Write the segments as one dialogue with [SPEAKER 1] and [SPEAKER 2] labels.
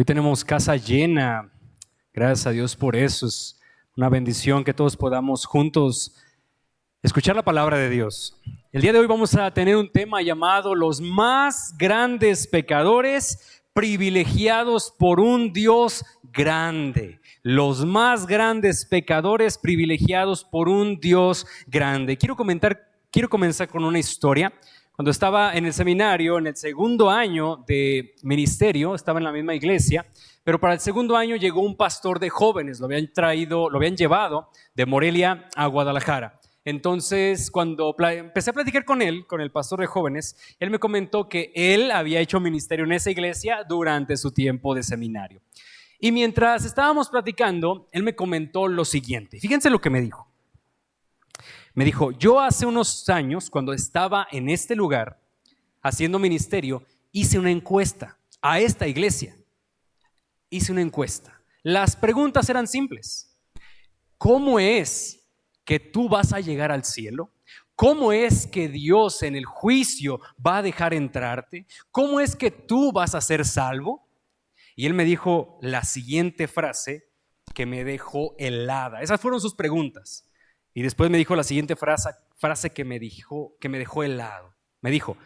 [SPEAKER 1] Hoy tenemos casa llena. Gracias a Dios por eso. Es una bendición que todos podamos juntos escuchar la palabra de Dios. El día de hoy vamos a tener un tema llamado los más grandes pecadores privilegiados por un Dios grande. Los más grandes pecadores privilegiados por un Dios grande. Quiero comenzar con una historia. Cuando estaba en el seminario, en el segundo año de ministerio, estaba en la misma iglesia, pero para el segundo año llegó un pastor de jóvenes, lo habían llevado de Morelia a Guadalajara. Entonces, cuando empecé a platicar con él, con el pastor de jóvenes, él me comentó que él había hecho ministerio en esa iglesia durante su tiempo de seminario. Y mientras estábamos platicando, él me comentó lo siguiente. Fíjense lo que me dijo. Me dijo, yo hace unos años, cuando estaba en este lugar haciendo ministerio, hice una encuesta a esta iglesia. Hice una encuesta. Las preguntas eran simples. ¿Cómo es que tú vas a llegar al cielo? ¿Cómo es que Dios en el juicio va a dejar entrarte? ¿Cómo es que tú vas a ser salvo? Y él me dijo la siguiente frase que me dejó helada. Esas fueron sus preguntas. Y después me dijo la siguiente frase que me dejó helado. Me dijo,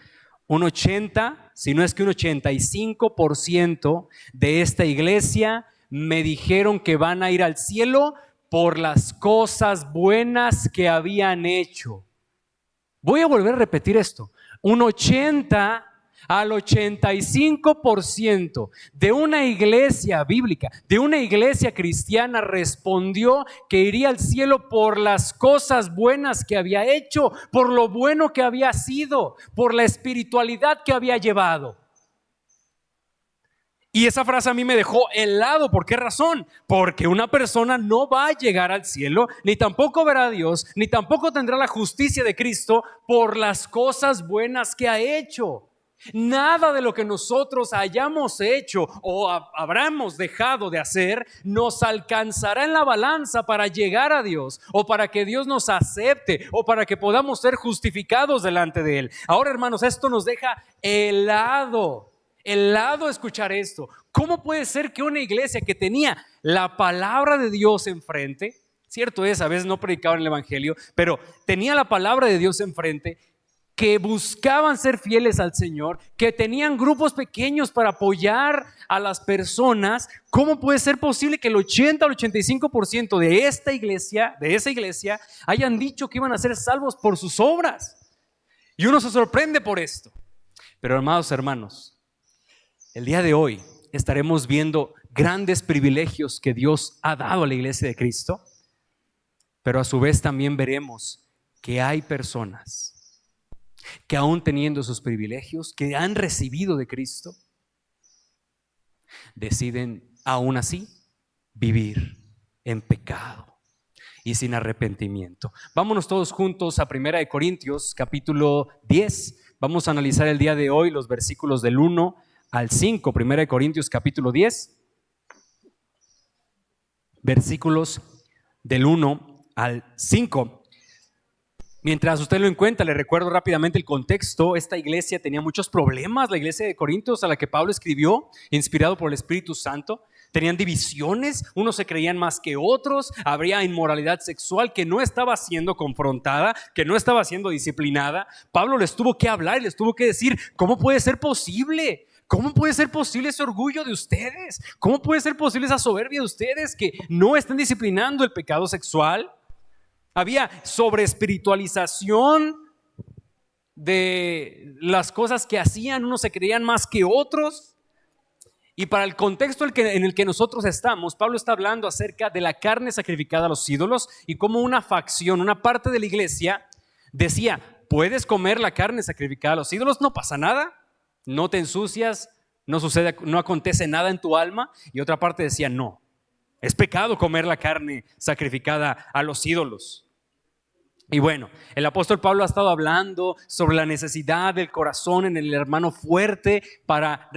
[SPEAKER 1] un 80, si no es que un 85% de esta iglesia me dijeron que van a ir al cielo por las cosas buenas que habían hecho. Voy a volver a repetir esto. Un 80 al 85% de una iglesia bíblica, de una iglesia cristiana, respondió que iría al cielo por las cosas buenas que había hecho, por lo bueno que había sido, por la espiritualidad que había llevado. Y esa frase a mí me dejó helado. ¿Por qué razón? Porque una persona no va a llegar al cielo, ni tampoco verá a Dios, ni tampoco tendrá la justicia de Cristo por las cosas buenas que ha hecho. Nada de lo que nosotros hayamos hecho o habremos dejado de hacer nos alcanzará en la balanza para llegar a Dios o para que Dios nos acepte o para que podamos ser justificados delante de Él. Ahora, hermanos, esto nos deja helado escuchar esto. ¿Cómo puede ser que una iglesia que tenía la palabra de Dios enfrente, cierto es, a veces no predicaban el evangelio, pero tenía la palabra de Dios enfrente, que buscaban ser fieles al Señor, que tenían grupos pequeños para apoyar a las personas? ¿Cómo puede ser posible que el 80 o el 85% de esa iglesia, hayan dicho que iban a ser salvos por sus obras? Y uno se sorprende por esto. Pero amados hermanos, el día de hoy estaremos viendo grandes privilegios que Dios ha dado a la iglesia de Cristo, pero a su vez también veremos que hay personas que aún teniendo sus privilegios, que han recibido de Cristo, deciden aún así vivir en pecado y sin arrepentimiento. Vámonos todos juntos a 1 Corintios capítulo 10. Vamos a analizar el día de hoy los versículos del 1 al 5. 1 Corintios capítulo 10, versículos del 1 al 5. Mientras usted lo encuentra, le recuerdo rápidamente el contexto. Esta iglesia tenía muchos problemas, la iglesia de Corintios a la que Pablo escribió, inspirado por el Espíritu Santo. Tenían divisiones, unos se creían más que otros, habría inmoralidad sexual que no estaba siendo confrontada, que no estaba siendo disciplinada. Pablo les tuvo que hablar y les tuvo que decir, ¿cómo puede ser posible? ¿Cómo puede ser posible ese orgullo de ustedes? ¿Cómo puede ser posible esa soberbia de ustedes que no están disciplinando el pecado sexual? Había sobreespiritualización de las cosas que hacían, unos se creían más que otros. Y para el contexto en el que nosotros estamos, Pablo está hablando acerca de la carne sacrificada a los ídolos y cómo una facción, una parte de la iglesia decía, ¿puedes comer la carne sacrificada a los ídolos? No pasa nada, no te ensucias, no acontece nada en tu alma. Y otra parte decía, no, es pecado comer la carne sacrificada a los ídolos. Y bueno, el apóstol Pablo ha estado hablando sobre la necesidad del corazón en el hermano fuerte para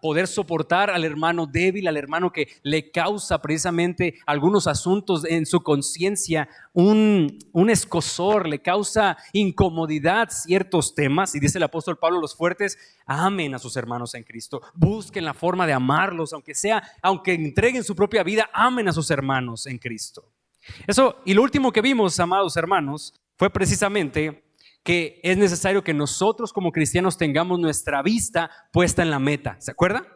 [SPEAKER 1] poder soportar al hermano débil, al hermano que le causa precisamente algunos asuntos en su conciencia, un escozor, le causa incomodidad ciertos temas. Y dice el apóstol Pablo, los fuertes amen a sus hermanos en Cristo, busquen la forma de amarlos, aunque entreguen su propia vida, amen a sus hermanos en Cristo. Eso, y lo último que vimos, amados hermanos, fue precisamente que es necesario que nosotros como cristianos tengamos nuestra vista puesta en la meta. ¿Se acuerdan?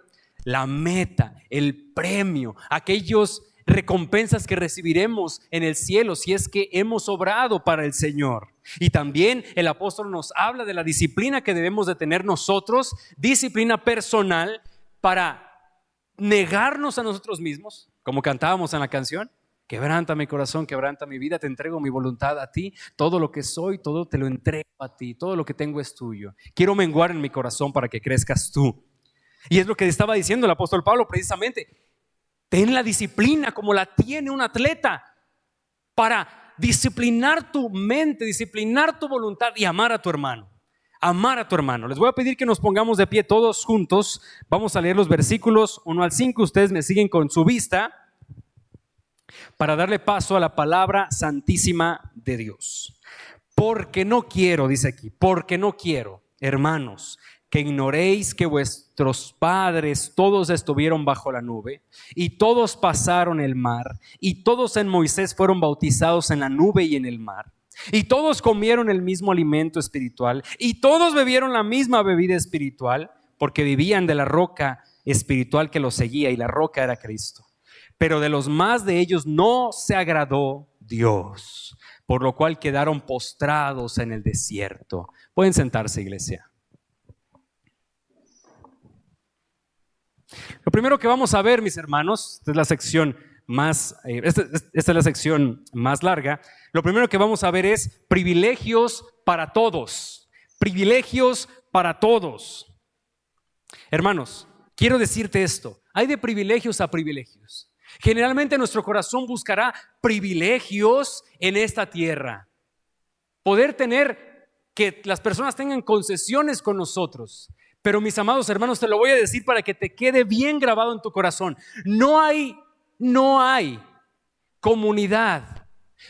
[SPEAKER 1] La meta, el premio, aquellas recompensas que recibiremos en el cielo si es que hemos obrado para el Señor. Y también el apóstol nos habla de la disciplina que debemos de tener nosotros, disciplina personal para negarnos a nosotros mismos, como cantábamos en la canción. Quebranta mi corazón, quebranta mi vida, te entrego mi voluntad a ti, todo lo que soy, todo te lo entrego a ti, todo lo que tengo es tuyo. Quiero menguar en mi corazón para que crezcas tú. Y es lo que estaba diciendo el apóstol Pablo precisamente. Ten la disciplina como la tiene un atleta para disciplinar tu mente, disciplinar tu voluntad y amar a tu hermano. Amar a tu hermano. Les voy a pedir que nos pongamos de pie todos juntos. Vamos a leer los versículos 1 al 5. Ustedes me siguen con su vista para darle paso a la palabra santísima de Dios. Porque no quiero, dice aquí, porque no quiero, hermanos, que ignoréis que vuestros padres todos estuvieron bajo la nube y todos pasaron el mar y todos en Moisés fueron bautizados en la nube y en el mar y todos comieron el mismo alimento espiritual y todos bebieron la misma bebida espiritual porque vivían de la roca espiritual que los seguía y la roca era Cristo. Pero de los más de ellos no se agradó Dios, por lo cual quedaron postrados en el desierto. Pueden sentarse, iglesia. Lo primero que vamos a ver, mis hermanos, esta es la sección esta es la sección más larga. Lo primero que vamos a ver es privilegios para todos. Privilegios para todos. Hermanos, quiero decirte esto: hay de privilegios a privilegios. Generalmente nuestro corazón buscará privilegios en esta tierra. Poder tener, que las personas tengan concesiones con nosotros. Pero mis amados hermanos, te lo voy a decir para que te quede bien grabado en tu corazón. No hay comunidad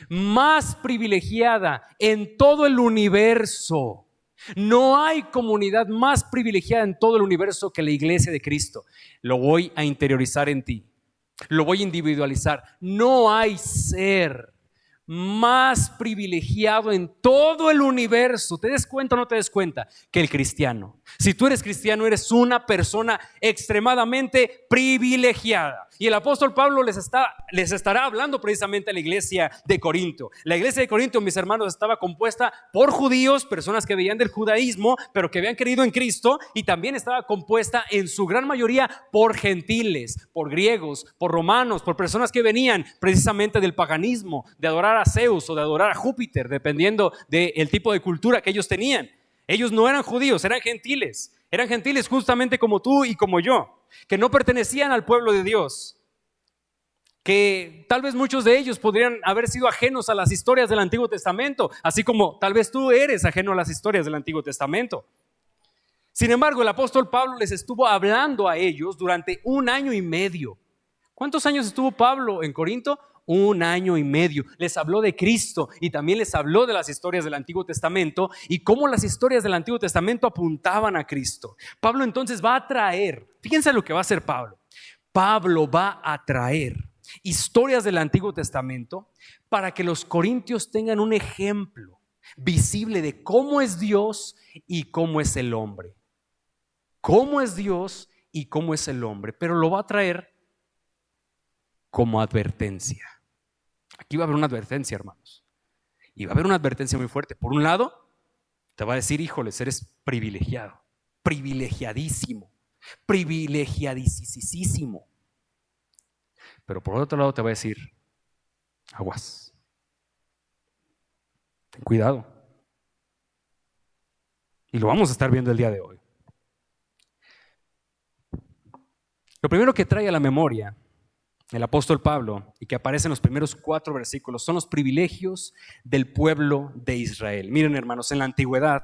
[SPEAKER 1] más privilegiada en todo el universo. No hay comunidad más privilegiada en todo el universo que la iglesia de Cristo. Lo voy a interiorizar en ti. Lo voy a individualizar. No hay ser más privilegiado en todo el universo, te des cuenta o no te des cuenta, que el cristiano. Si tú eres cristiano, eres una persona extremadamente privilegiada. Y el apóstol Pablo les estará hablando precisamente a la iglesia de Corinto. La iglesia de Corinto, mis hermanos, estaba compuesta por judíos, personas que venían del judaísmo, pero que habían creído en Cristo, y también estaba compuesta en su gran mayoría por gentiles, por griegos, por romanos, por personas que venían precisamente del paganismo, de adorar a Zeus o de adorar a Júpiter, dependiendo del tipo de cultura que ellos tenían. Ellos no eran judíos, eran gentiles justamente como tú y como yo, que no pertenecían al pueblo de Dios, que tal vez muchos de ellos podrían haber sido ajenos a las historias del Antiguo Testamento, así como tal vez tú eres ajeno a las historias del Antiguo Testamento. Sin embargo, el apóstol Pablo les estuvo hablando a ellos durante 1 año y medio. ¿Cuántos años estuvo Pablo en Corinto? 1 año y medio. Les habló de Cristo y también les habló de las historias del Antiguo Testamento y cómo las historias del Antiguo Testamento apuntaban a Cristo. Pablo entonces va a traer, fíjense lo que va a hacer Pablo. Pablo va a traer historias del Antiguo Testamento para que los corintios tengan un ejemplo visible de cómo es Dios y cómo es el hombre. Cómo es Dios y cómo es el hombre, pero lo va a traer como advertencia. Aquí va a haber una advertencia, hermanos, y va a haber una advertencia muy fuerte. Por un lado, te va a decir: híjoles, eres privilegiado, privilegiadísimo, privilegiadísimo. Pero por otro lado te va a decir: aguas, ten cuidado. Y lo vamos a estar viendo el día de hoy. Lo primero que trae a la memoria el apóstol Pablo, y que aparece en los primeros 4 versículos, son los privilegios del pueblo de Israel. Miren, hermanos, en la antigüedad,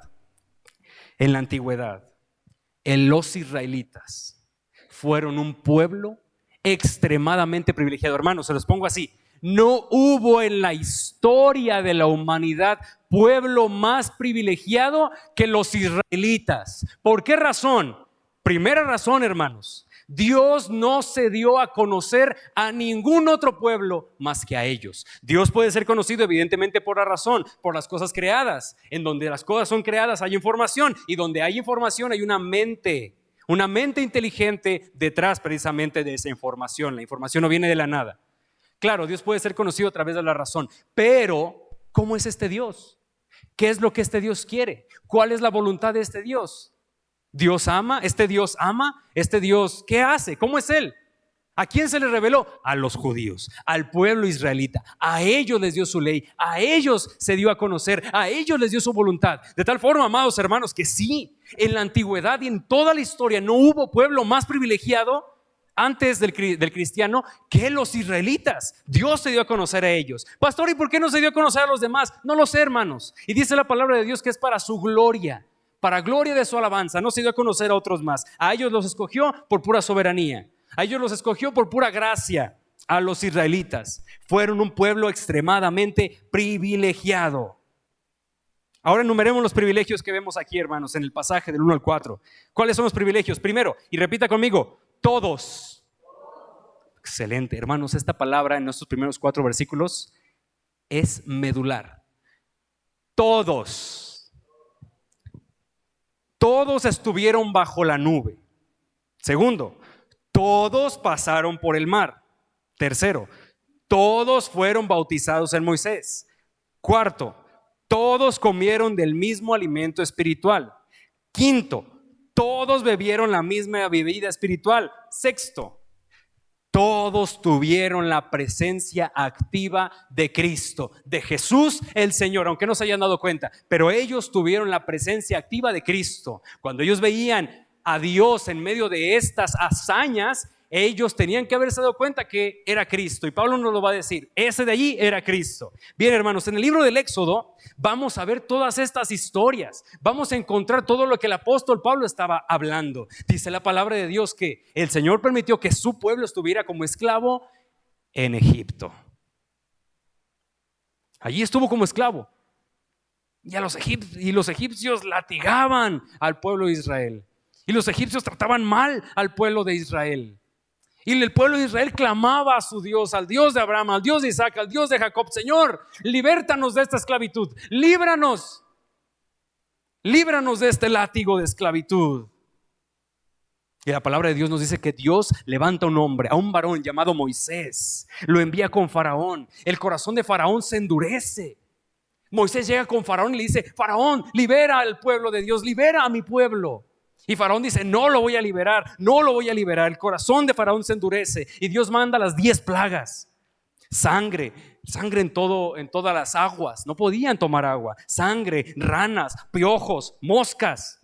[SPEAKER 1] los israelitas fueron un pueblo extremadamente privilegiado. Hermanos, se los pongo así: no hubo en la historia de la humanidad pueblo más privilegiado que los israelitas. ¿Por qué razón? Primera razón, hermanos: Dios no se dio a conocer a ningún otro pueblo más que a ellos. Dios puede ser conocido evidentemente por la razón, por las cosas creadas. En donde las cosas son creadas hay información, y donde hay información hay una mente inteligente detrás precisamente de esa información. La información no viene de la nada. Claro, Dios puede ser conocido a través de la razón, pero ¿cómo es este Dios? ¿Qué es lo que este Dios quiere? ¿Cuál es la voluntad de este Dios? ¿Dios ama? ¿Este Dios ama? ¿Este Dios qué hace? ¿Cómo es Él? ¿A quién se le reveló? A los judíos, al pueblo israelita. A ellos les dio su ley, a ellos se dio a conocer, a ellos les dio su voluntad. De tal forma, amados hermanos, que sí, en la antigüedad y en toda la historia no hubo pueblo más privilegiado antes del cristiano que los israelitas. Dios se dio a conocer a ellos. Pastor, ¿y por qué no se dio a conocer a los demás? No lo sé, hermanos. Y dice la palabra de Dios que es para su gloria, para gloria de su alabanza. No se dio a conocer a otros más. A ellos los escogió por pura soberanía. A ellos los escogió por pura gracia. A los israelitas fueron un pueblo extremadamente privilegiado. Ahora enumeremos los privilegios que vemos aquí, hermanos, en el pasaje del 1 al 4. ¿Cuáles son los privilegios? Primero, y repita conmigo: todos. Excelente, hermanos, esta palabra en nuestros primeros 4 versículos es medular. Todos estuvieron bajo la nube. Segundo, todos pasaron por el mar. Tercero, todos fueron bautizados en Moisés. Cuarto, todos comieron del mismo alimento espiritual. Quinto, todos bebieron la misma bebida espiritual. Sexto, todos tuvieron la presencia activa de Cristo, de Jesús el Señor, aunque no se hayan dado cuenta, pero ellos tuvieron la presencia activa de Cristo. Cuando ellos veían a Dios en medio de estas hazañas, ellos tenían que haberse dado cuenta que era Cristo, y Pablo nos lo va a decir: ese de allí era Cristo. Bien, hermanos, en el libro del Éxodo vamos a ver todas estas historias, vamos a encontrar todo lo que el apóstol Pablo estaba hablando. Dice la palabra de Dios que el Señor permitió que su pueblo estuviera como esclavo en Egipto. Allí estuvo como esclavo, y los egipcios latigaban al pueblo de Israel, y los egipcios trataban mal al pueblo de Israel. Y el pueblo de Israel clamaba a su Dios, al Dios de Abraham, al Dios de Isaac, al Dios de Jacob: Señor, libértanos de esta esclavitud, líbranos de este látigo de esclavitud. Y la palabra de Dios nos dice que Dios levanta un hombre, a un varón llamado Moisés, lo envía con Faraón. El corazón de Faraón se endurece. Moisés llega con Faraón y le dice: Faraón, libera al pueblo de Dios, libera a mi pueblo. Y Faraón dice: no lo voy a liberar. El corazón de Faraón se endurece, y Dios manda las 10 plagas. Sangre en todas las aguas, no podían tomar agua. Sangre, ranas, piojos, moscas,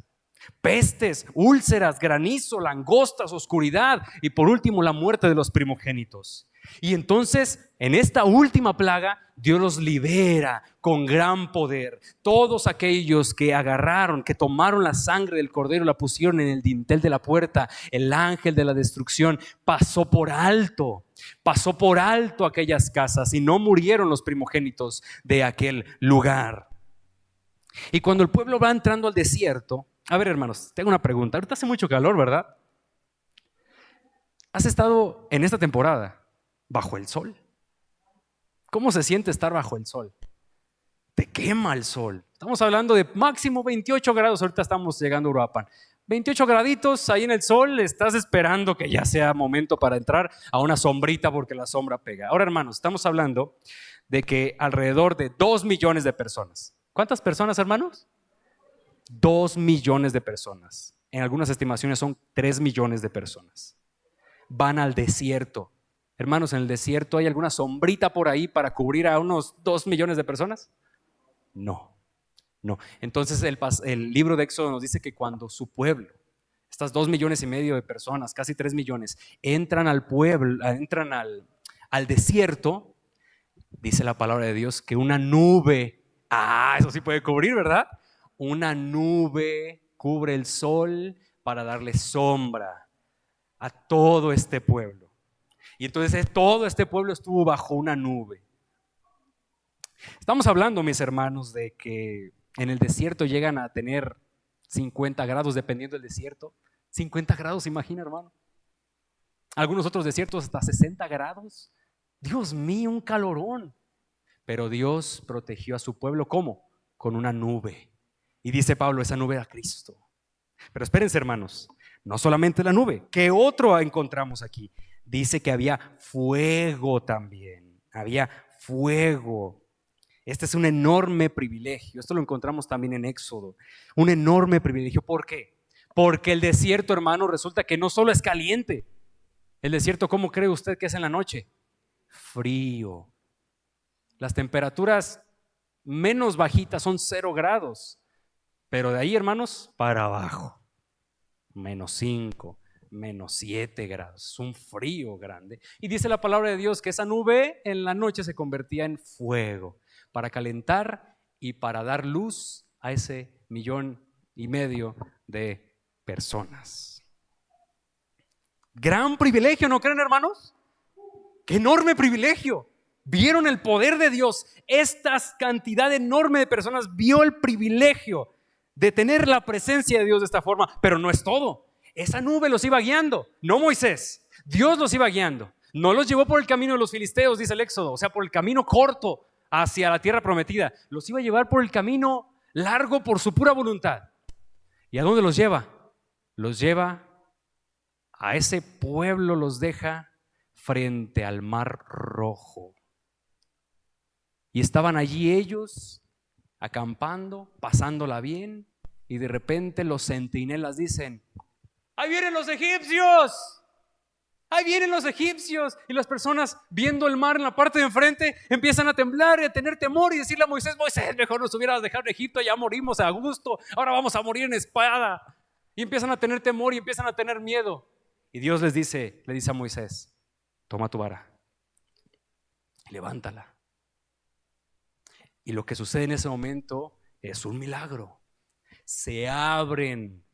[SPEAKER 1] pestes, úlceras, granizo, langostas, oscuridad, y por último la muerte de los primogénitos. Y entonces, en esta última plaga, Dios los libera con gran poder. Todos aquellos que agarraron, que tomaron la sangre del cordero, la pusieron en el dintel de la puerta, el ángel de la destrucción pasó por alto aquellas casas, y no murieron los primogénitos de aquel lugar. Y cuando el pueblo va entrando al desierto, a ver, hermanos, tengo una pregunta. Ahorita hace mucho calor, ¿verdad? ¿Has estado en esta temporada bajo el sol? ¿Cómo se siente estar bajo el sol? Te quema el sol. Estamos hablando de máximo 28 grados. Ahorita estamos llegando a Uruapan. 28 graditos ahí en el sol. Estás esperando que ya sea momento para entrar a una sombrita, porque la sombra pega. Ahora, hermanos, estamos hablando de que alrededor de 2 millones de personas. ¿Cuántas personas, hermanos? 2 millones de personas. En algunas estimaciones son 3 millones de personas. Van al desierto. Hermanos, ¿en el desierto hay alguna sombrita por ahí para cubrir a unos 2 millones de personas? No. Entonces el libro de Éxodo nos dice que cuando su pueblo estas 2,5 millones de personas, casi 3 millones, entran al pueblo, entran al desierto, dice la palabra de Dios que una nube, eso sí puede cubrir, ¿verdad? Una nube cubre el sol para darle sombra a todo este pueblo. Y entonces todo este pueblo estuvo bajo una nube. Estamos hablando, mis hermanos, de que en el desierto llegan a tener 50 grados, dependiendo del desierto. 50 grados, imagina, hermano. Algunos otros desiertos hasta 60 grados. Dios mío, un calorón. Pero Dios protegió a su pueblo, ¿cómo? Con una nube. Y dice Pablo, esa nube era Cristo. Pero espérense, hermanos, no solamente la nube. ¿Qué otro encontramos aquí? Dice que había fuego también. Había fuego. Este es un enorme privilegio. Esto lo encontramos también en Éxodo. Un enorme privilegio. ¿Por qué? Porque el desierto, hermano, resulta que no solo es caliente. El desierto, ¿cómo cree usted que es en la noche? Frío. Las temperaturas menos bajitas son 0 grados. Pero de ahí, hermanos, para abajo. -5, -7 grados. Es un frío grande. Y dice la palabra de Dios que esa nube en la noche se convertía en fuego para calentar y para dar luz a ese 1,5 millones de personas. Gran privilegio, ¿no creen, hermanos? ¡Qué enorme privilegio! Vieron el poder de Dios. Esta cantidad enorme de personas vio el privilegio de tener la presencia de Dios de esta forma. Pero no es todo. Esa nube los iba guiando, no Moisés. Dios los iba guiando. No los llevó por el camino de los filisteos, dice el Éxodo, o sea, por el camino corto hacia la tierra prometida. Los iba a llevar por el camino largo por su pura voluntad. ¿Y a dónde los lleva? Los lleva a ese pueblo, los deja frente al Mar Rojo. Y estaban allí ellos acampando, pasándola bien, y de repente los centinelas dicen: ¡ahí vienen los egipcios! ¡Ahí vienen los egipcios! Y las personas, viendo el mar en la parte de enfrente, empiezan a temblar y a tener temor y decirle a Moisés: Moisés, mejor nos hubieras dejado en Egipto, ya morimos a gusto, ahora vamos a morir en espada. Y empiezan a tener temor y empiezan a tener miedo. Y Dios le dice a Moisés: toma tu vara, levántala. Y lo que sucede en ese momento es un milagro. Se abren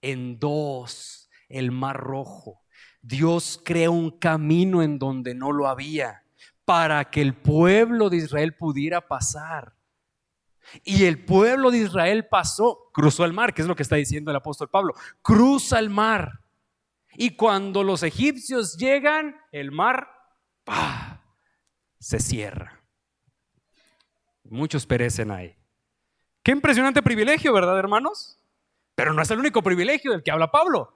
[SPEAKER 1] en dos el Mar Rojo. Dios crea un camino en donde no lo había para que el pueblo de Israel pudiera pasar. Y el pueblo de Israel pasó, cruzó el mar, que es lo que está diciendo el apóstol Pablo. Cruza el mar. Y cuando los egipcios llegan, el mar se cierra. Muchos perecen ahí. Qué impresionante privilegio, ¿verdad, hermanos? Pero no es el único privilegio del que habla Pablo.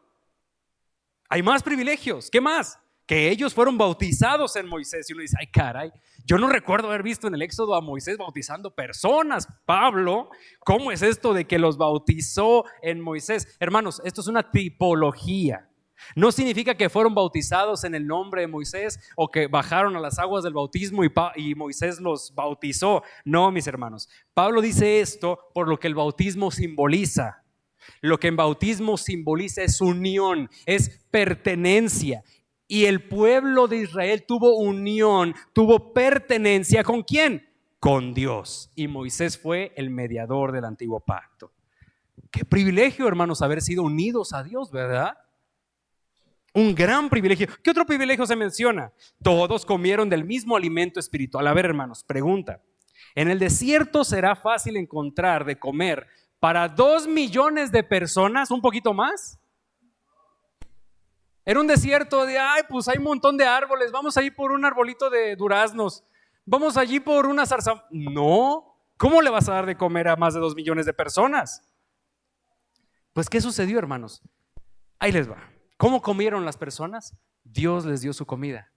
[SPEAKER 1] Hay más privilegios. ¿Qué más? Que ellos fueron bautizados en Moisés. Y uno dice: ay, caray, yo no recuerdo haber visto en el Éxodo a Moisés bautizando personas. Pablo, ¿cómo es esto de que los bautizó en Moisés? Hermanos, esto es una tipología. No significa que fueron bautizados en el nombre de Moisés o que bajaron a las aguas del bautismo y Moisés los bautizó. No, mis hermanos. Pablo dice esto por lo que el bautismo simboliza. Lo que en bautismo simboliza es unión, es pertenencia. Y el pueblo de Israel tuvo unión, tuvo pertenencia. ¿Con quién? Con Dios. Y Moisés fue el mediador del antiguo pacto. Qué privilegio, hermanos, haber sido unidos a Dios, ¿verdad? Un gran privilegio. ¿Qué otro privilegio se menciona? Todos comieron del mismo alimento espiritual. A ver, hermanos, pregunta: ¿en el desierto será fácil encontrar de comer para 2 millones de personas? ¿Un poquito más? Era un desierto de, pues hay un montón de árboles, vamos a ir por un arbolito de duraznos, vamos allí por una zarza. No, ¿cómo le vas a dar de comer a más de 2 millones de personas? Pues, ¿qué sucedió, hermanos? Ahí les va. ¿Cómo comieron las personas? Dios les dio su comida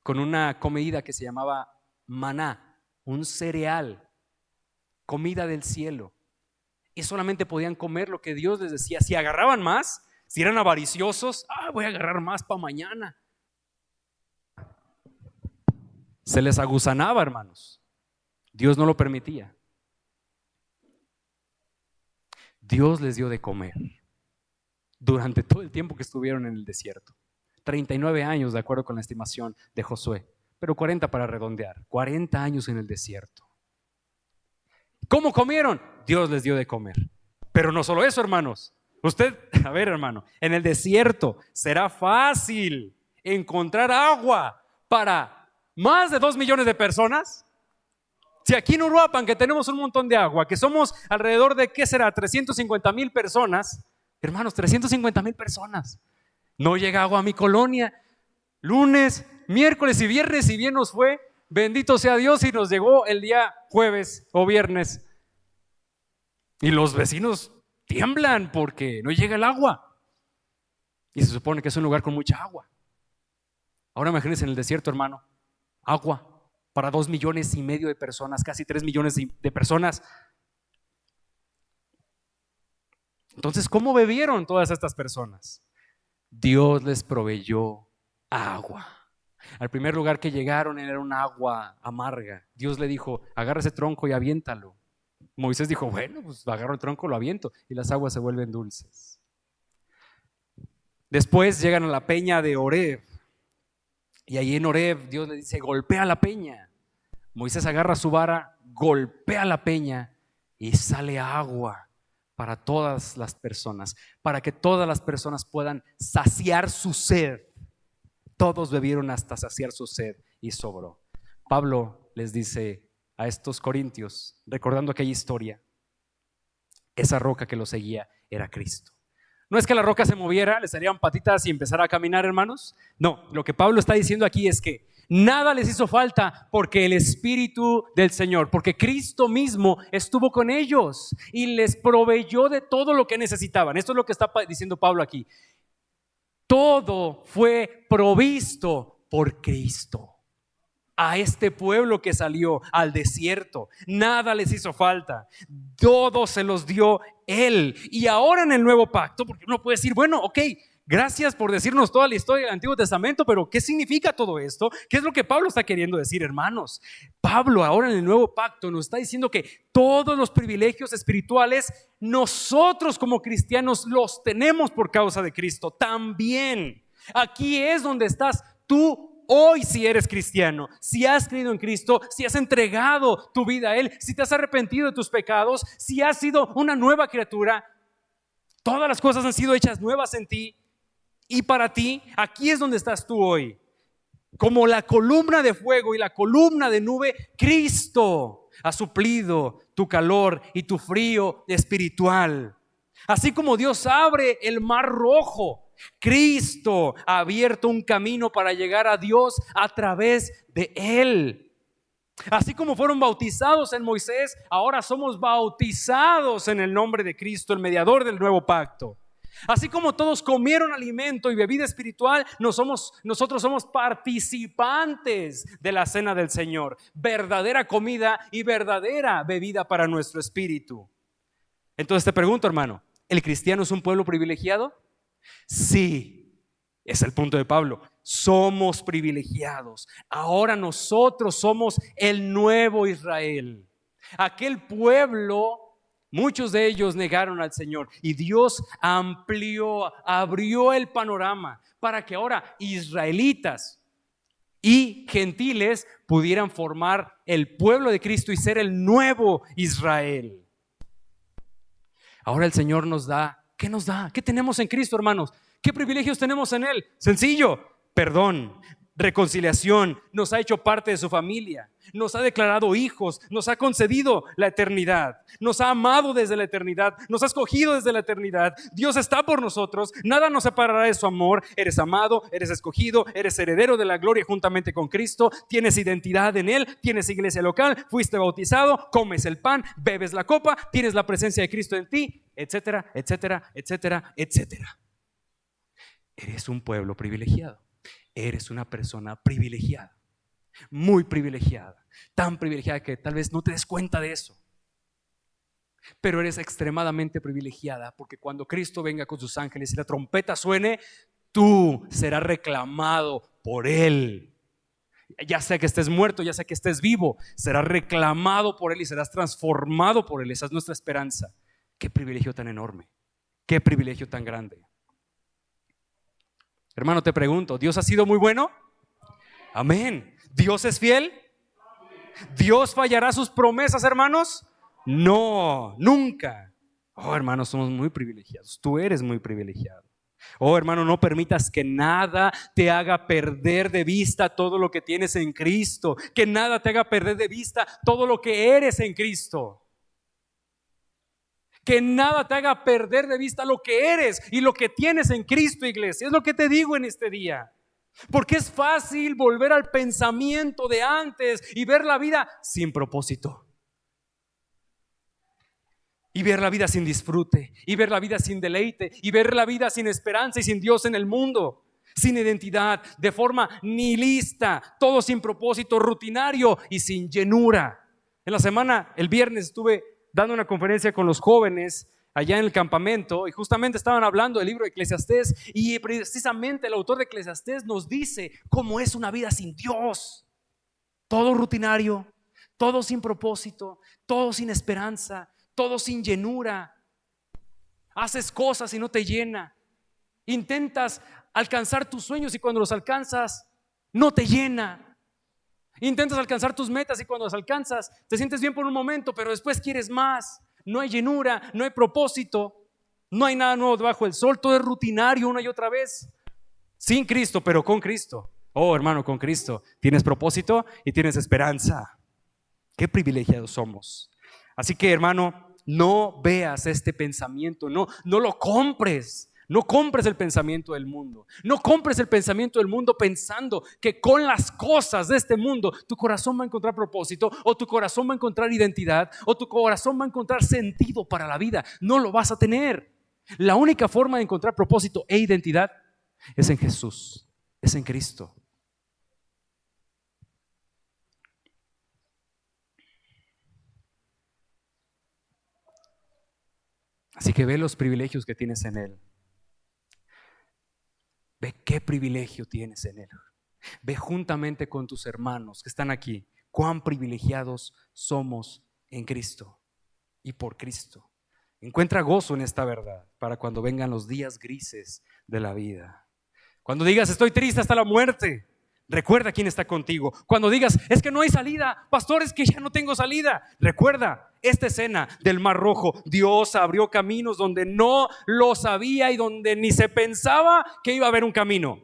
[SPEAKER 1] con una comida que se llamaba maná, un cereal, comida del cielo. Y solamente podían comer lo que Dios les decía. Si agarraban más, si eran avariciosos, voy a agarrar más para mañana. Se les aguzanaba, hermanos. Dios no lo permitía. Dios les dio de comer durante todo el tiempo que estuvieron en el desierto. 39 años, de acuerdo con la estimación de Josué, pero 40 para redondear, 40 años en el desierto. ¿Cómo comieron? Dios les dio de comer. Pero no solo eso, hermanos. Usted, a ver, hermano, en el desierto será fácil encontrar agua para más de 2 millones de personas. Si aquí en Uruapan, que tenemos un montón de agua, que somos alrededor de, ¿qué será? 350,000 personas. Hermanos, 350,000 personas. No llega agua a mi colonia. Lunes, miércoles y viernes, si bien nos fue, bendito sea Dios, y nos llegó el día jueves o viernes. Y los vecinos tiemblan porque no llega el agua. Y se supone que es un lugar con mucha agua. Ahora imagínense en el desierto, hermano, agua para 2,5 millones de personas, casi 3 millones de personas. Entonces, ¿cómo bebieron todas estas personas? Dios les proveyó agua. Al primer lugar que llegaron era un agua amarga. Dios le dijo, agarra ese tronco y aviéntalo. Moisés dijo, bueno, pues agarro el tronco, lo aviento, y las aguas se vuelven dulces. Después llegan a la peña de Horeb, y ahí en Horeb Dios le dice, golpea la peña. Moisés agarra su vara, golpea la peña y sale agua para todas las personas, para que todas las personas puedan saciar su sed. Todos bebieron hasta saciar su sed y sobró. Pablo les dice a estos corintios, recordando aquella historia, esa roca que los seguía era Cristo. No es que la roca se moviera, le salían patitas y empezara a caminar, hermanos. No, lo que Pablo está diciendo aquí es que nada les hizo falta porque el Espíritu del Señor, porque Cristo mismo estuvo con ellos y les proveyó de todo lo que necesitaban. Esto es lo que está diciendo Pablo aquí. Todo fue provisto por Cristo. A este pueblo que salió al desierto, nada les hizo falta, todo se los dio Él. Y ahora en el nuevo pacto, porque uno puede decir, bueno, ok, gracias por decirnos toda la historia del Antiguo Testamento, pero ¿qué significa todo esto? ¿Qué es lo que Pablo está queriendo decir, hermanos? Pablo ahora en el nuevo pacto nos está diciendo que todos los privilegios espirituales nosotros como cristianos los tenemos por causa de Cristo también. Aquí es donde estás tú hoy, si eres cristiano, si has creído en Cristo, si has entregado tu vida a Él, si te has arrepentido de tus pecados, si has sido una nueva criatura, todas las cosas han sido hechas nuevas en ti y para ti. Aquí es donde estás tú hoy. Como la columna de fuego y la columna de nube, Cristo ha suplido tu calor y tu frío espiritual. Así como Dios abre el mar rojo, Cristo ha abierto un camino para llegar a Dios a través de Él. Así como fueron bautizados en Moisés, ahora somos bautizados en el nombre de Cristo, el mediador del nuevo pacto. Así como todos comieron alimento y bebida espiritual, nosotros somos participantes de la cena del Señor, verdadera comida y verdadera bebida para nuestro espíritu. Entonces te pregunto, hermano, ¿el cristiano es un pueblo privilegiado? Sí, es el punto de Pablo. Somos privilegiados. Ahora nosotros somos el nuevo Israel. Aquel pueblo, muchos de ellos negaron al Señor y Dios abrió el panorama para que ahora israelitas y gentiles pudieran formar el pueblo de Cristo y ser el nuevo Israel. Ahora el Señor nos da. ¿Qué nos da? ¿Qué tenemos en Cristo, hermanos? ¿Qué privilegios tenemos en Él? Sencillo, perdón, reconciliación, nos ha hecho parte de su familia, nos ha declarado hijos, nos ha concedido la eternidad, nos ha amado desde la eternidad, nos ha escogido desde la eternidad. Dios está por nosotros, nada nos separará de su amor. Eres amado, eres escogido, eres heredero de la gloria juntamente con Cristo, tienes identidad en Él, tienes iglesia local, fuiste bautizado, comes el pan, bebes la copa, tienes la presencia de Cristo en ti, etcétera, etcétera, etcétera, etcétera. Eres un pueblo privilegiado. Eres una persona privilegiada, muy privilegiada, tan privilegiada que tal vez no te des cuenta de eso. Pero eres extremadamente privilegiada porque cuando Cristo venga con sus ángeles y la trompeta suene, tú serás reclamado por Él. Ya sea que estés muerto, ya sea que estés vivo, serás reclamado por Él y serás transformado por Él. Esa es nuestra esperanza. Qué privilegio tan enorme, qué privilegio tan grande. Hermano, te pregunto, ¿Dios ha sido muy bueno? Amén. ¿Dios es fiel? ¿Dios fallará sus promesas, hermanos? No, nunca. Oh, hermanos, somos muy privilegiados. Tú eres muy privilegiado. Oh, hermano, no permitas que nada te haga perder de vista todo lo que tienes en Cristo. Que nada te haga perder de vista todo lo que eres en Cristo. Que nada te haga perder de vista lo que eres y lo que tienes en Cristo, iglesia. Es lo que te digo en este día. Porque es fácil volver al pensamiento de antes y ver la vida sin propósito. Y ver la vida sin disfrute, y ver la vida sin deleite, y ver la vida sin esperanza y sin Dios en el mundo, sin identidad, de forma nihilista, todo sin propósito, rutinario y sin llenura. En la semana, el viernes, estuve dando una conferencia con los jóvenes allá en el campamento y justamente estaban hablando del libro de Eclesiastés, y precisamente el autor de Eclesiastés nos dice cómo es una vida sin Dios. Todo rutinario, todo sin propósito, todo sin esperanza, todo sin llenura. Haces cosas y no te llena. Intentas alcanzar tus sueños y cuando los alcanzas no te llena. Intentas alcanzar tus metas y cuando las alcanzas te sientes bien por un momento, pero después quieres más. No hay llenura, no hay propósito, no hay nada nuevo debajo del sol. Todo es rutinario una y otra vez. Sin Cristo, pero con Cristo. Oh, hermano, con Cristo tienes propósito y tienes esperanza. Qué privilegiados somos. Así que, hermano, no veas este pensamiento, no lo compres. No compres el pensamiento del mundo. No compres el pensamiento del mundo pensando que con las cosas de este mundo tu corazón va a encontrar propósito, o tu corazón va a encontrar identidad, o tu corazón va a encontrar sentido para la vida. No lo vas a tener. La única forma de encontrar propósito e identidad es en Jesús, es en Cristo. Así que ve los privilegios que tienes en Él. Ve qué privilegio tienes en Él. Ve juntamente con tus hermanos que están aquí cuán privilegiados somos en Cristo y por Cristo. Encuentra gozo en esta verdad para cuando vengan los días grises de la vida. Cuando digas estoy triste hasta la muerte, recuerda quién está contigo. Cuando digas es que no hay salida, pastor, es que ya no tengo salida, recuerda esta escena del Mar Rojo. Dios abrió caminos donde no lo sabía y donde ni se pensaba que iba a haber un camino.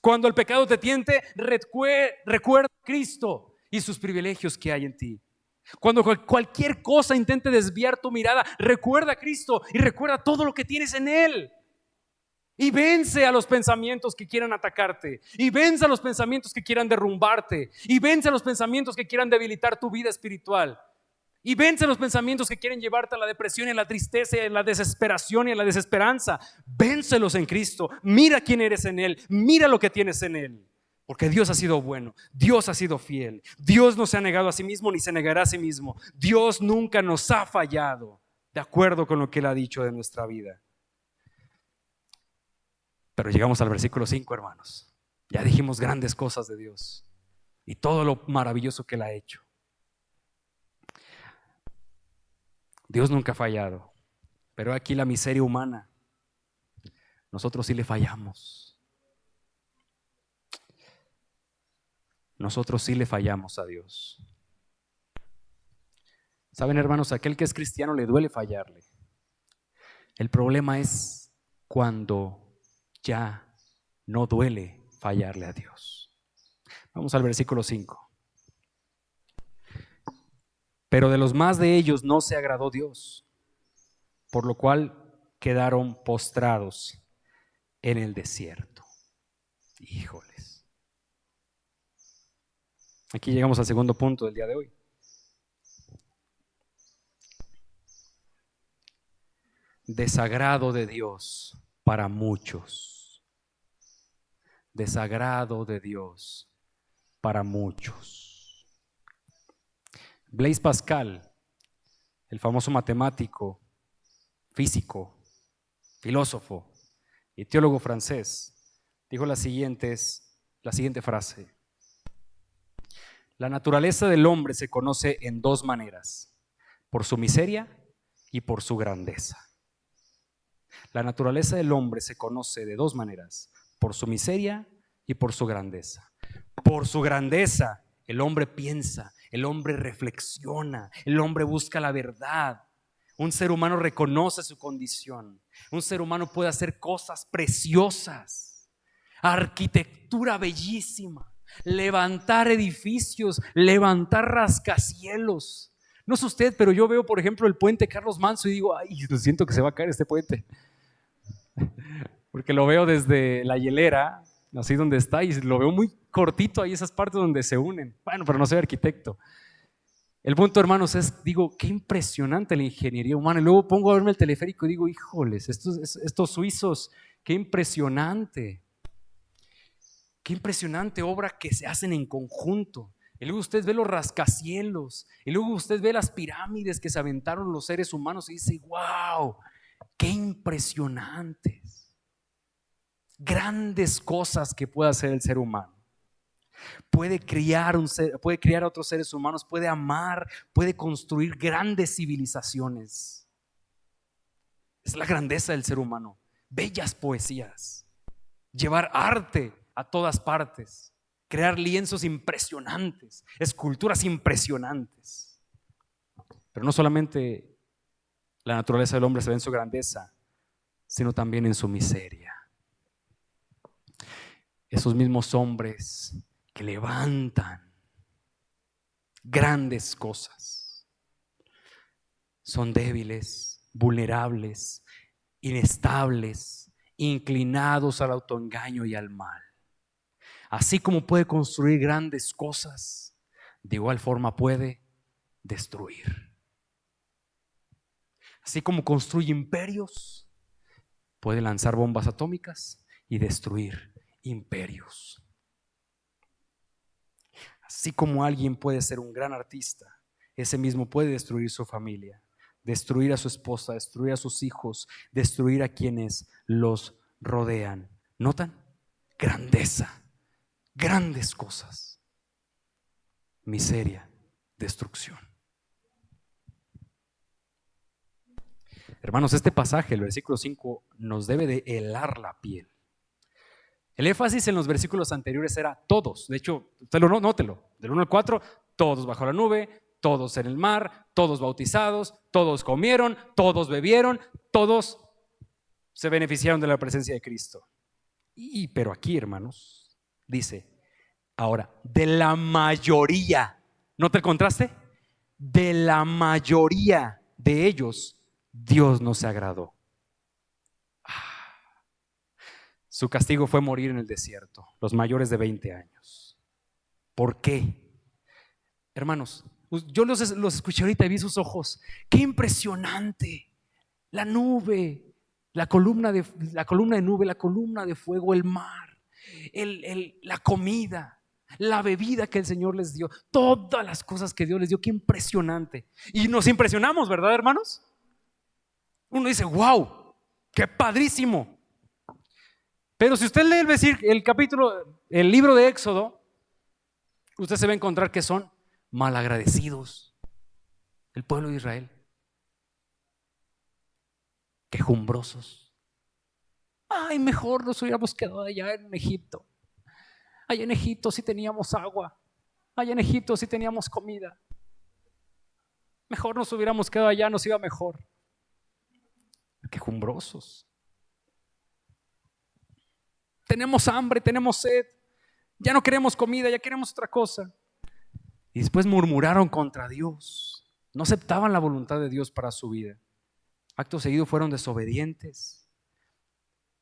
[SPEAKER 1] Cuando el pecado te tiente, recuerda a Cristo y sus privilegios que hay en ti. Cuando cualquier cosa intente desviar tu mirada, recuerda a Cristo y recuerda todo lo que tienes en Él. Y vence a los pensamientos que quieran atacarte, y vence a los pensamientos que quieran derrumbarte, y vence a los pensamientos que quieran debilitar tu vida espiritual, y vence a los pensamientos que quieren llevarte a la depresión y a la tristeza, a la desesperación y a la desesperanza. Véncelos en Cristo. Mira quién eres en Él, mira lo que tienes en Él, porque Dios ha sido bueno, Dios ha sido fiel. Dios no se ha negado a sí mismo ni se negará a sí mismo. Dios nunca nos ha fallado de acuerdo con lo que Él ha dicho de nuestra vida. Pero llegamos al versículo 5, hermanos. Ya dijimos grandes cosas de Dios y todo lo maravilloso que Él ha hecho. Dios nunca ha fallado, pero aquí la miseria humana. Nosotros sí le fallamos. Nosotros sí le fallamos a Dios. Saben, hermanos, a aquel que es cristiano le duele fallarle. El problema es cuando ya no duele fallarle a Dios. Vamos al versículo 5. Pero de los más de ellos no se agradó Dios, por lo cual quedaron postrados en el desierto. Híjoles. Aquí llegamos al segundo punto del día de hoy. Desagrado de Dios para muchos. Desagrado de Dios para muchos. Blaise Pascal, el famoso matemático, físico, filósofo y teólogo francés, dijo la siguiente frase: la naturaleza del hombre se conoce en dos maneras: por su miseria y por su grandeza. La naturaleza del hombre se conoce de dos maneras: por su miseria y por su grandeza. Por su grandeza, el hombre piensa, el hombre reflexiona, el hombre busca la verdad. Un ser humano reconoce su condición. Un ser humano puede hacer cosas preciosas, arquitectura bellísima, levantar edificios, levantar rascacielos. No sé usted, pero yo veo, por ejemplo, el puente Carlos Manso y digo, ay, siento que se va a caer este puente. Porque lo veo desde la hielera, así donde está, y lo veo muy cortito ahí, esas partes donde se unen. Bueno, pero no soy arquitecto. El punto, hermanos, es, digo, qué impresionante la ingeniería humana. Y luego pongo a verme el teleférico y digo, híjoles, estos suizos, qué impresionante. Qué impresionante obra que se hacen en conjunto. Y luego usted ve los rascacielos, y luego usted ve las pirámides que se aventaron los seres humanos y dice, wow, qué impresionantes. Grandes cosas que puede hacer el ser humano. Puede criar a otros seres humanos, puede amar, puede construir grandes civilizaciones. Es la grandeza del ser humano. Bellas poesías, llevar arte a todas partes, crear lienzos impresionantes, esculturas impresionantes. Pero no solamente la naturaleza del hombre se ve en su grandeza, sino también en su miseria. Esos mismos hombres que levantan grandes cosas son débiles, vulnerables, inestables, inclinados al autoengaño y al mal. Así como puede construir grandes cosas, de igual forma puede destruir. Así como construye imperios, puede lanzar bombas atómicas y destruir imperios. Así como alguien puede ser un gran artista, ese mismo puede destruir su familia, destruir a su esposa, destruir a sus hijos, destruir a quienes los rodean. ¿Notan? Grandeza, grandes cosas, miseria, destrucción. Hermanos, este pasaje, el versículo 5, nos debe de helar la piel. El énfasis en los versículos anteriores era todos. De hecho, nótelo, del 1 al 4, todos bajo la nube, todos en el mar, todos bautizados, todos comieron, todos bebieron, todos se beneficiaron de la presencia de Cristo. Pero aquí, hermanos, dice, ahora, de la mayoría, ¿nota el contraste? De la mayoría de ellos, Dios no se agradó. Su castigo fue morir en el desierto, los mayores de 20 años. ¿Por qué? Hermanos, yo los escuché ahorita y vi sus ojos. ¡Qué impresionante! La nube, la columna de nube, la columna de fuego, el mar, la comida, la bebida que el Señor les dio, todas las cosas que Dios les dio. ¡Qué impresionante! Y nos impresionamos, ¿verdad, hermanos? Uno dice, wow, qué padrísimo. Pero si usted lee el libro de Éxodo, usted se va a encontrar que son malagradecidos el pueblo de Israel, quejumbrosos. Ay, mejor nos hubiéramos quedado allá en Egipto. Allá en Egipto sí teníamos agua, allá en Egipto sí teníamos comida. Mejor nos hubiéramos quedado allá, nos iba mejor. Quejumbrosos. Tenemos hambre, tenemos sed, ya no queremos comida, ya queremos otra cosa. Y después murmuraron contra Dios, no aceptaban la voluntad de Dios para su vida. Acto seguido fueron desobedientes.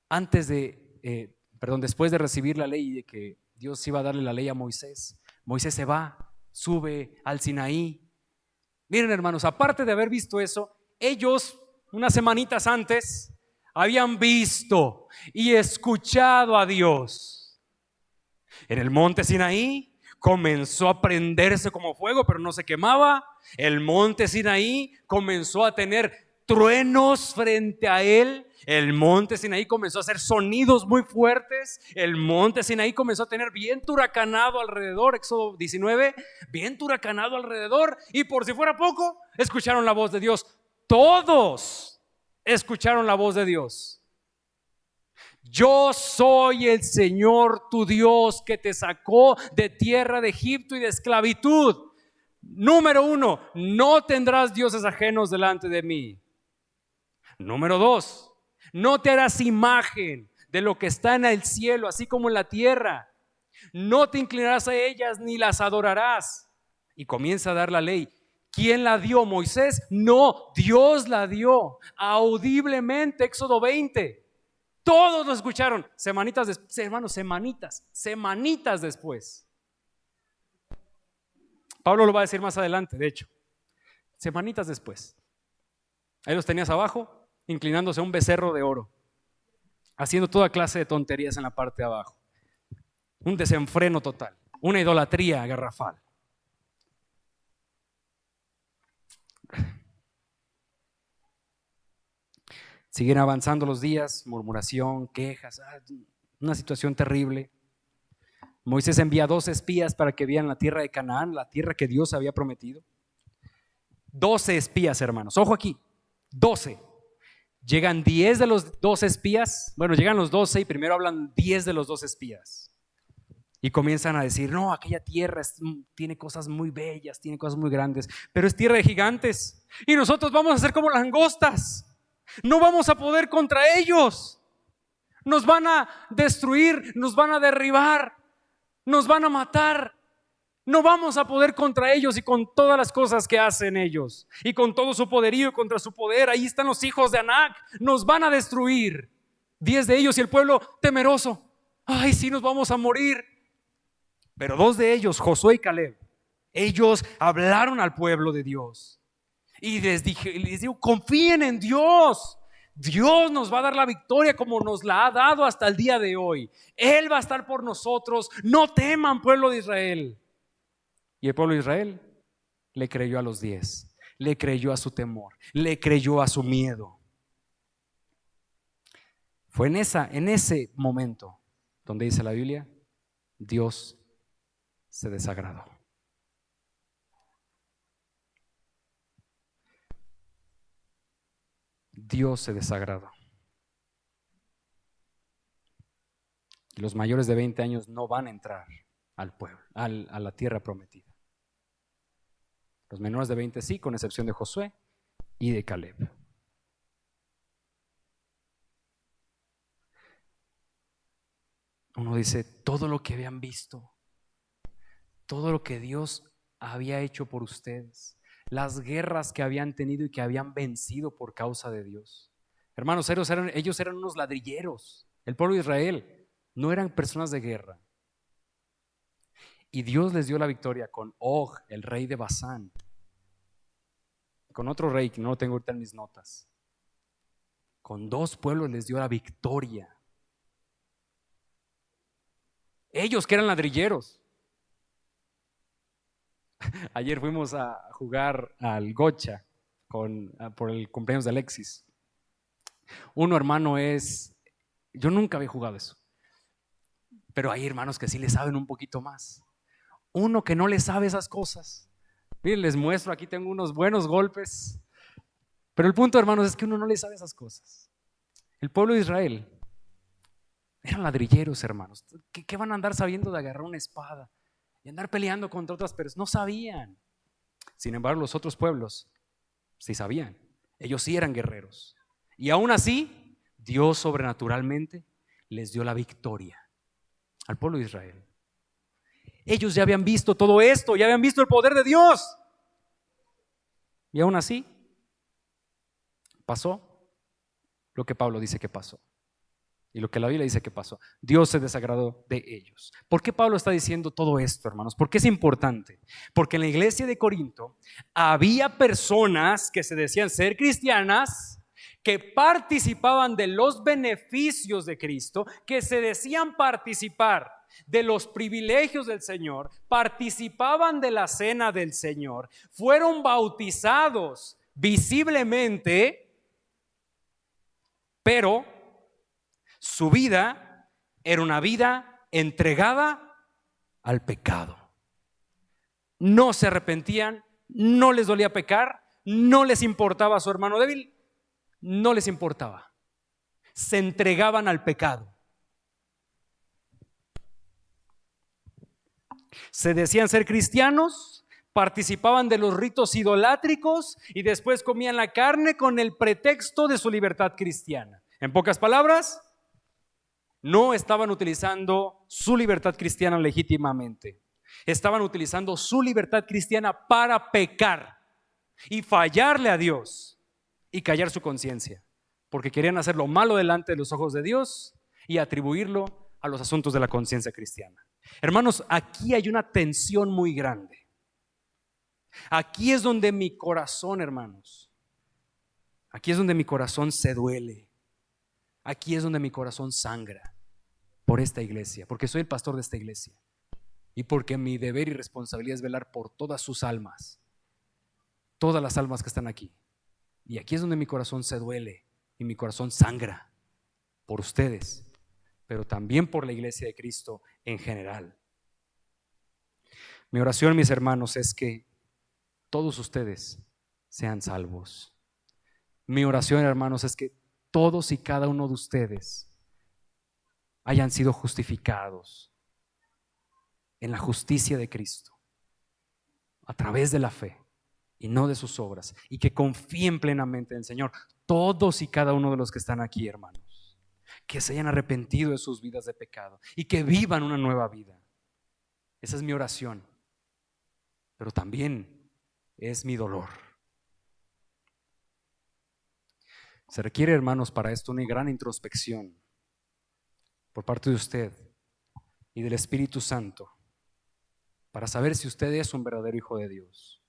[SPEAKER 1] Después de recibir la ley y de que Dios iba a darle la ley a Moisés, Moisés se va, sube al Sinaí. Miren, hermanos, aparte de haber visto eso, ellos unas semanitas antes habían visto y escuchado a Dios. En el monte Sinaí comenzó a prenderse como fuego, pero no se quemaba. El monte Sinaí comenzó a tener truenos frente a él. El monte Sinaí comenzó a hacer sonidos muy fuertes. El monte Sinaí comenzó a tener viento huracanado alrededor. Éxodo 19, viento huracanado alrededor. Y por si fuera poco, escucharon la voz de Dios. todos escucharon la voz de Dios. Yo soy el Señor tu Dios que te sacó de tierra de Egipto y de esclavitud. Número 1, no tendrás dioses ajenos delante de mí. Número 2, no te harás imagen de lo que está en el cielo, así como en la tierra. No te inclinarás a ellas ni las adorarás. Y comienza a dar la ley. ¿Quién la dio? ¿Moisés? No, Dios la dio audiblemente. Éxodo 20. Todos lo escucharon. Semanitas después, hermanos, semanitas después. Pablo lo va a decir más adelante, de hecho. Semanitas después. Ahí los tenías abajo, inclinándose a un becerro de oro, haciendo toda clase de tonterías en la parte de abajo. Un desenfreno total, una idolatría garrafal. Siguen avanzando los días, murmuración, quejas, una situación terrible. Moisés envía 2 espías para que vean la tierra de Canaán, la tierra que Dios había prometido. 12 espías, hermanos, ojo aquí, 12. Llegan 10 de los 12 espías, bueno, llegan los 12 y primero hablan 10 de los 12 espías. Y comienzan a decir, no, aquella tierra tiene cosas muy bellas, tiene cosas muy grandes, pero es tierra de gigantes. Y nosotros vamos a ser como langostas. No vamos a poder contra ellos. Nos van a destruir, nos van a derribar, nos van a matar. No vamos a poder contra ellos y con todas las cosas que hacen ellos y con todo su poderío y contra su poder. Ahí están los hijos de Anac, nos van a destruir. 10 de ellos y el pueblo temeroso. Ay, sí, nos vamos a morir. Pero 2 de ellos, Josué y Caleb, ellos hablaron al pueblo de Dios y les digo, confíen en Dios. Dios nos va a dar la victoria como nos la ha dado hasta el día de hoy. Él va a estar por nosotros. No teman, pueblo de Israel. Y el pueblo de Israel le creyó a los 10, le creyó a su temor, le creyó a su miedo. Fue en ese momento donde dice la Biblia, Dios se desagradó. Dios se desagradó. Y los mayores de 20 años no van a entrar al pueblo, a la tierra prometida. Los menores de 20 sí, con excepción de Josué y de Caleb. Uno dice, todo lo que habían visto, todo lo que Dios había hecho por ustedes, las guerras que habían tenido y que habían vencido por causa de Dios. Hermanos, ellos eran unos ladrilleros. El pueblo de Israel no eran personas de guerra. Y Dios les dio la victoria con Og, el rey de Basán, con otro rey que no lo tengo ahorita en mis notas. Con 2 pueblos les dio la victoria. Ellos que eran ladrilleros. Ayer fuimos a jugar al gocha por el cumpleaños de Alexis. Uno, hermano, yo nunca había jugado eso, pero hay hermanos que sí le saben un poquito más. Uno que no le sabe esas cosas, miren, les muestro, aquí tengo unos buenos golpes, pero el punto, hermanos, es que uno no le sabe esas cosas. El pueblo de Israel eran ladrilleros, hermanos. ¿Qué van a andar sabiendo de agarrar una espada y andar peleando contra otras personas? No sabían. Sin embargo, los otros pueblos sí sabían. Ellos sí eran guerreros. Y aún así, Dios sobrenaturalmente les dio la victoria al pueblo de Israel. Ellos ya habían visto todo esto, ya habían visto el poder de Dios. Y aún así, pasó lo que Pablo dice que pasó. Y lo que la Biblia dice que pasó. Dios se desagradó de ellos. ¿Por qué Pablo está diciendo todo esto, hermanos? ¿Por qué es importante? Porque en la iglesia de Corinto había personas que se decían ser cristianas, que participaban de los beneficios de Cristo, que se decían participar de los privilegios del Señor, participaban de la cena del Señor, fueron bautizados visiblemente, pero su vida era una vida entregada al pecado. No se arrepentían, no les dolía pecar, no les importaba a su hermano débil, no les importaba. Se entregaban al pecado. Se decían ser cristianos, participaban de los ritos idolátricos y después comían la carne con el pretexto de su libertad cristiana. En pocas palabras, no estaban utilizando su libertad cristiana legítimamente. Estaban utilizando su libertad cristiana para pecar y fallarle a Dios y callar su conciencia, porque querían hacer lo malo delante de los ojos de Dios y atribuirlo a los asuntos de la conciencia cristiana. Hermanos, aquí hay una tensión muy grande. Aquí es donde mi corazón, hermanos, aquí es donde mi corazón se duele. Aquí es donde mi corazón sangra por esta iglesia, porque soy el pastor de esta iglesia y porque mi deber y responsabilidad es velar por todas sus almas, todas las almas que están aquí. Y aquí es donde mi corazón se duele y mi corazón sangra por ustedes, pero también por la iglesia de Cristo en general. Mi oración, mis hermanos, es que todos ustedes sean salvos. Mi oración, hermanos, es que todos y cada uno de ustedes hayan sido justificados en la justicia de Cristo a través de la fe y no de sus obras, y que confíen plenamente en el Señor. Todos y cada uno de los que están aquí, hermanos, que se hayan arrepentido de sus vidas de pecado y que vivan una nueva vida. Esa es mi oración, pero también es mi dolor. Se requiere, hermanos, para esto una gran introspección por parte de usted y del Espíritu Santo para saber si usted es un verdadero hijo de Dios.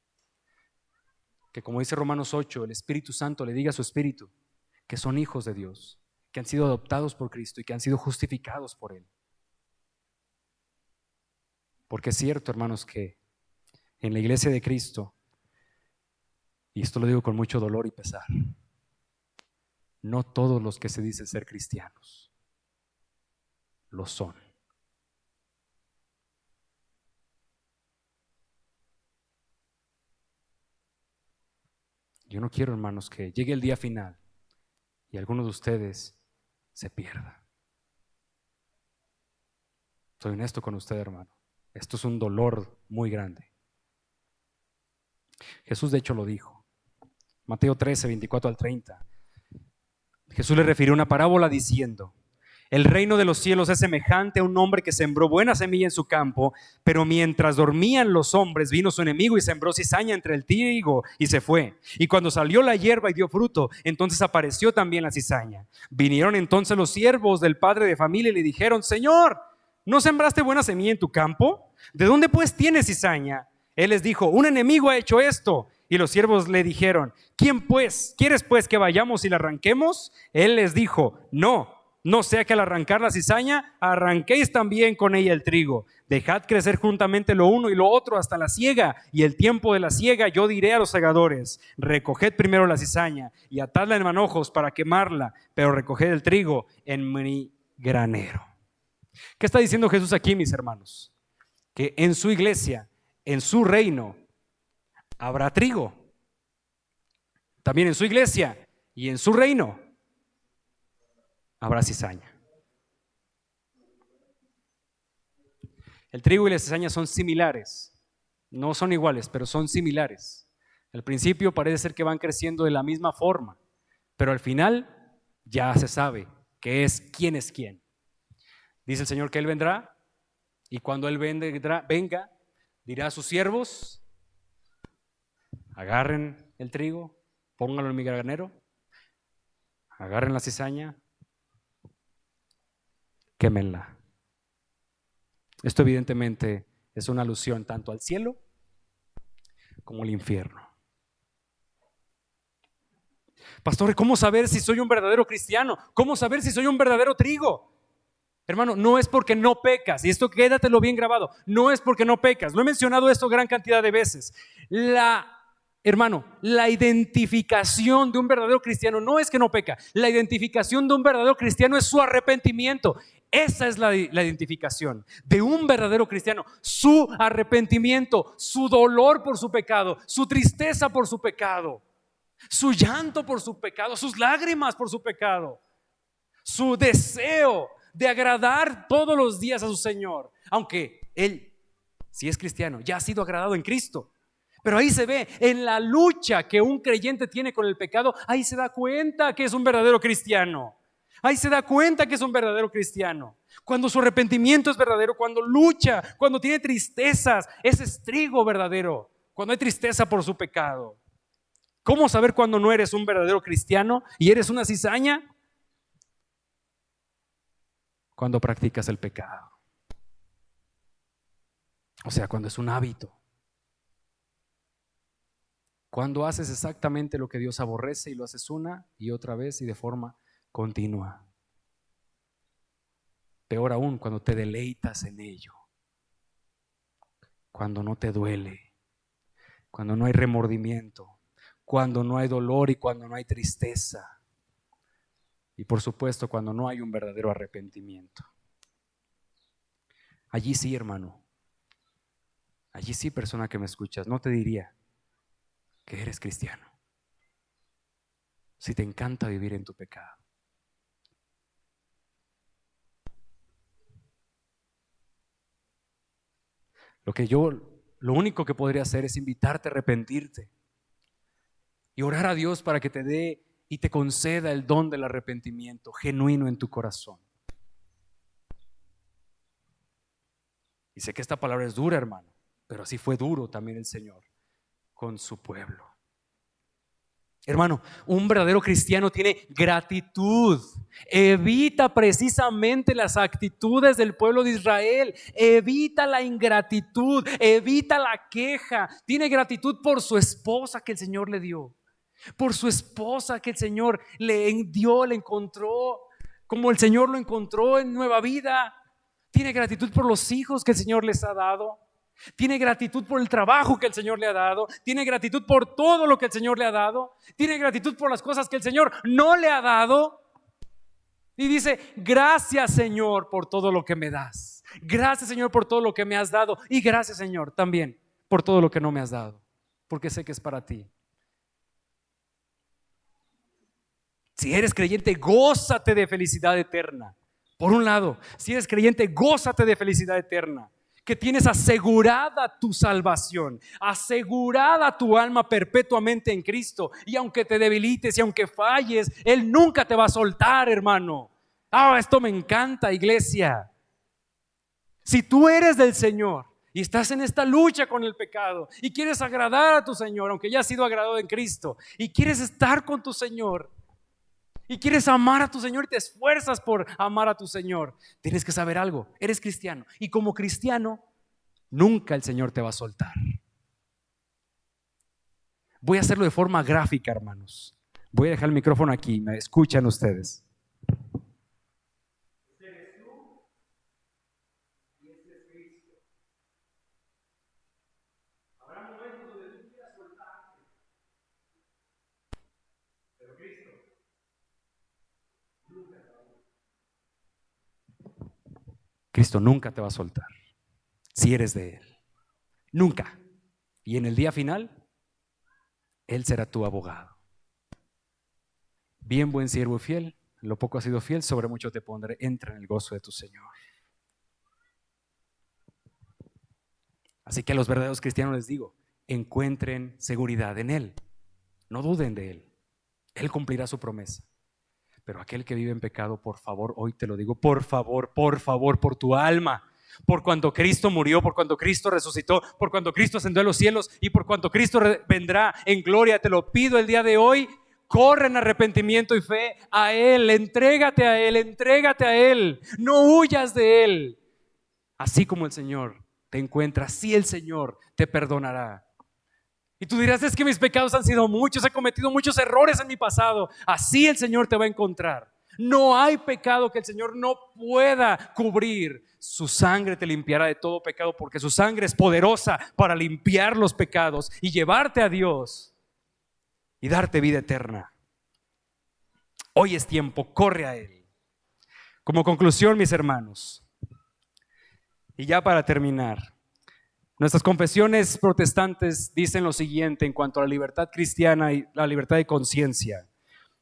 [SPEAKER 1] Que, como dice Romanos 8, el Espíritu Santo le diga a su espíritu que son hijos de Dios, que han sido adoptados por Cristo y que han sido justificados por Él. Porque es cierto, hermanos, que en la iglesia de Cristo, y esto lo digo con mucho dolor y pesar, no todos los que se dicen ser cristianos lo son. Yo no quiero, hermanos, que llegue el día final y alguno de ustedes se pierda. Soy honesto con usted, hermano. Esto es un dolor muy grande. Jesús de hecho lo dijo. Mateo 13, 24 al 30. Jesús le refirió una parábola diciendo: el reino de los cielos es semejante a un hombre que sembró buena semilla en su campo, pero mientras dormían los hombres, vino su enemigo y sembró cizaña entre el trigo y se fue. Y cuando salió la hierba y dio fruto, entonces apareció también la cizaña. Vinieron entonces los siervos del padre de familia y le dijeron: Señor, ¿no sembraste buena semilla en tu campo? ¿De dónde pues tienes cizaña? Él les dijo: un enemigo ha hecho esto. Y los siervos le dijeron: ¿Quieres pues que vayamos y la arranquemos? Él les dijo: no sea que al arrancar la cizaña arranquéis también con ella el trigo. Dejad crecer juntamente lo uno y lo otro hasta la siega, y el tiempo de la siega yo diré a los segadores: recoged primero la cizaña y atadla en manojos para quemarla, pero recoged el trigo en mi granero. ¿Qué está diciendo Jesús aquí, mis hermanos? Que en su iglesia, en su reino, habrá trigo. También en su iglesia y en su reino habrá cizaña. El trigo y la cizaña son similares, no son iguales, pero son similares. Al principio parece ser que van creciendo de la misma forma, pero al final ya se sabe que es quién. Dice el Señor que Él vendrá, y cuando Él venga, dirá a sus siervos: agarren el trigo, pónganlo en mi granero, agarren la cizaña, quémenla. Esto evidentemente es una alusión tanto al cielo como al infierno. Pastor, ¿cómo saber si soy un verdadero cristiano? ¿Cómo saber si soy un verdadero trigo? Hermano, no es porque no pecas, y esto quédatelo bien grabado, no es porque no pecas. Lo he mencionado esto gran cantidad de veces. La Hermano, la identificación de un verdadero cristiano no es que no peca. La identificación de un verdadero cristiano es su arrepentimiento. Esa es la identificación de un verdadero cristiano. Su arrepentimiento, su dolor por su pecado, su tristeza por su pecado, su llanto por su pecado, sus lágrimas por su pecado, su deseo de agradar todos los días a su Señor. Aunque él, si es cristiano, ya ha sido agradado en Cristo. Pero ahí se ve en la lucha que un creyente tiene con el pecado, ahí se da cuenta que es un verdadero cristiano. Ahí se da cuenta que es un verdadero cristiano. Cuando su arrepentimiento es verdadero, cuando lucha, cuando tiene tristezas, ese es trigo verdadero. Cuando hay tristeza por su pecado. ¿Cómo saber cuando no eres un verdadero cristiano y eres una cizaña? Cuando practicas el pecado. O sea, cuando es un hábito. Cuando haces exactamente lo que Dios aborrece y lo haces una y otra vez y de forma continua. Peor aún, cuando te deleitas en ello. Cuando no te duele. Cuando no hay remordimiento. Cuando no hay dolor y cuando no hay tristeza. Y por supuesto, cuando no hay un verdadero arrepentimiento. Allí sí, hermano. Allí sí, persona que me escuchas, no te diría que eres cristiano si te encanta vivir en tu pecado. Lo único que podría hacer es invitarte a arrepentirte y orar a Dios para que te dé y te conceda el don del arrepentimiento genuino en tu corazón. Y sé que esta palabra es dura, hermano, pero así fue duro también el Señor con su pueblo. Hermano, un verdadero cristiano tiene gratitud. Evita precisamente las actitudes del pueblo de Israel. Evita la ingratitud, evita la queja. Tiene gratitud por su esposa que el Señor le dio, por su esposa que el Señor le dio, le encontró, como el Señor lo encontró en Nueva Vida. Tiene gratitud por los hijos que el Señor les ha dado. Tiene gratitud por el trabajo que el Señor le ha dado. Tiene gratitud por todo lo que el Señor le ha dado. Tiene gratitud por las cosas que el Señor no le ha dado. Y dice: gracias, Señor, por todo lo que me das. Gracias, Señor, por todo lo que me has dado. Y gracias, Señor, también por todo lo que no me has dado, porque sé que es para ti. Si eres creyente, gózate de felicidad eterna. Por un lado, si eres creyente, gózate de felicidad eterna, que tienes asegurada tu salvación, asegurada tu alma perpetuamente en Cristo. Y aunque te debilites y aunque falles, Él nunca te va a soltar, hermano. Esto me encanta, iglesia. Si tú eres del Señor y estás en esta lucha con el pecado y quieres agradar a tu Señor, aunque ya has sido agradado en Cristo, y quieres estar con tu Señor y quieres amar a tu Señor y te esfuerzas por amar a tu Señor, tienes que saber algo: eres cristiano, y como cristiano nunca el Señor te va a soltar. Voy a hacerlo de forma gráfica, hermanos. Voy a dejar el micrófono aquí, me escuchan ustedes. Cristo nunca te va a soltar si eres de Él. Nunca. Y en el día final, Él será tu abogado. Bien, buen siervo y fiel, en lo poco has sido fiel, sobre mucho te pondré. Entra en el gozo de tu Señor. Así que a los verdaderos cristianos les digo: encuentren seguridad en Él. No duden de Él. Él cumplirá su promesa. Pero aquel que vive en pecado, por favor, hoy te lo digo, por favor, por tu alma, por cuanto Cristo murió, por cuanto Cristo resucitó, por cuanto Cristo ascendió a los cielos y por cuanto Cristo vendrá en gloria, te lo pido el día de hoy: corre en arrepentimiento y fe a Él, entrégate a Él, entrégate a Él, no huyas de Él. Así como el Señor te encuentra, así el Señor te perdonará. Y tú dirás: es que mis pecados han sido muchos, he cometido muchos errores en mi pasado. Así el Señor te va a encontrar. No hay pecado que el Señor no pueda cubrir. Su sangre te limpiará de todo pecado, porque su sangre es poderosa para limpiar los pecados y llevarte a Dios. y darte vida eterna. Hoy es tiempo, corre a Él. Como conclusión, mis hermanos, y ya para terminar, nuestras confesiones protestantes dicen lo siguiente en cuanto a la libertad cristiana y la libertad de conciencia.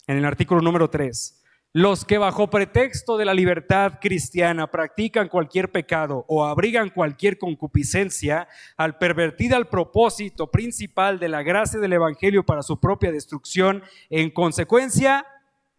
[SPEAKER 1] En el artículo número 3, los que bajo pretexto de la libertad cristiana practican cualquier pecado o abrigan cualquier concupiscencia al pervertir al propósito principal de la gracia del evangelio para su propia destrucción, en consecuencia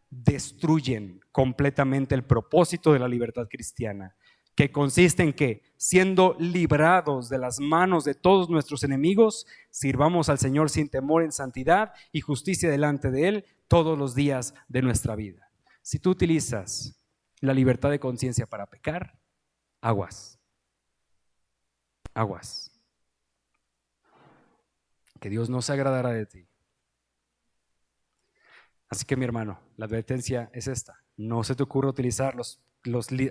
[SPEAKER 1] destruyen completamente el propósito de la libertad cristiana, que consiste en que, siendo librados de las manos de todos nuestros enemigos, sirvamos al Señor sin temor, en santidad y justicia delante de Él todos los días de nuestra vida. Si tú utilizas la libertad de conciencia para pecar, aguas, aguas, que Dios no se agradará de ti. Así que, mi hermano, la advertencia es esta: no se te ocurra utilizar los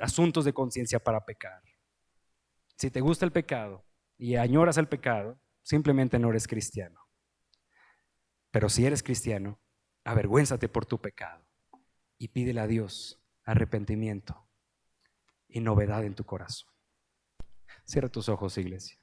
[SPEAKER 1] asuntos de conciencia para pecar. Si te gusta el pecado y añoras el pecado, simplemente no eres cristiano. Pero si eres cristiano, avergüénzate por tu pecado y pídele a Dios arrepentimiento y novedad en tu corazón. Cierra tus ojos, iglesia.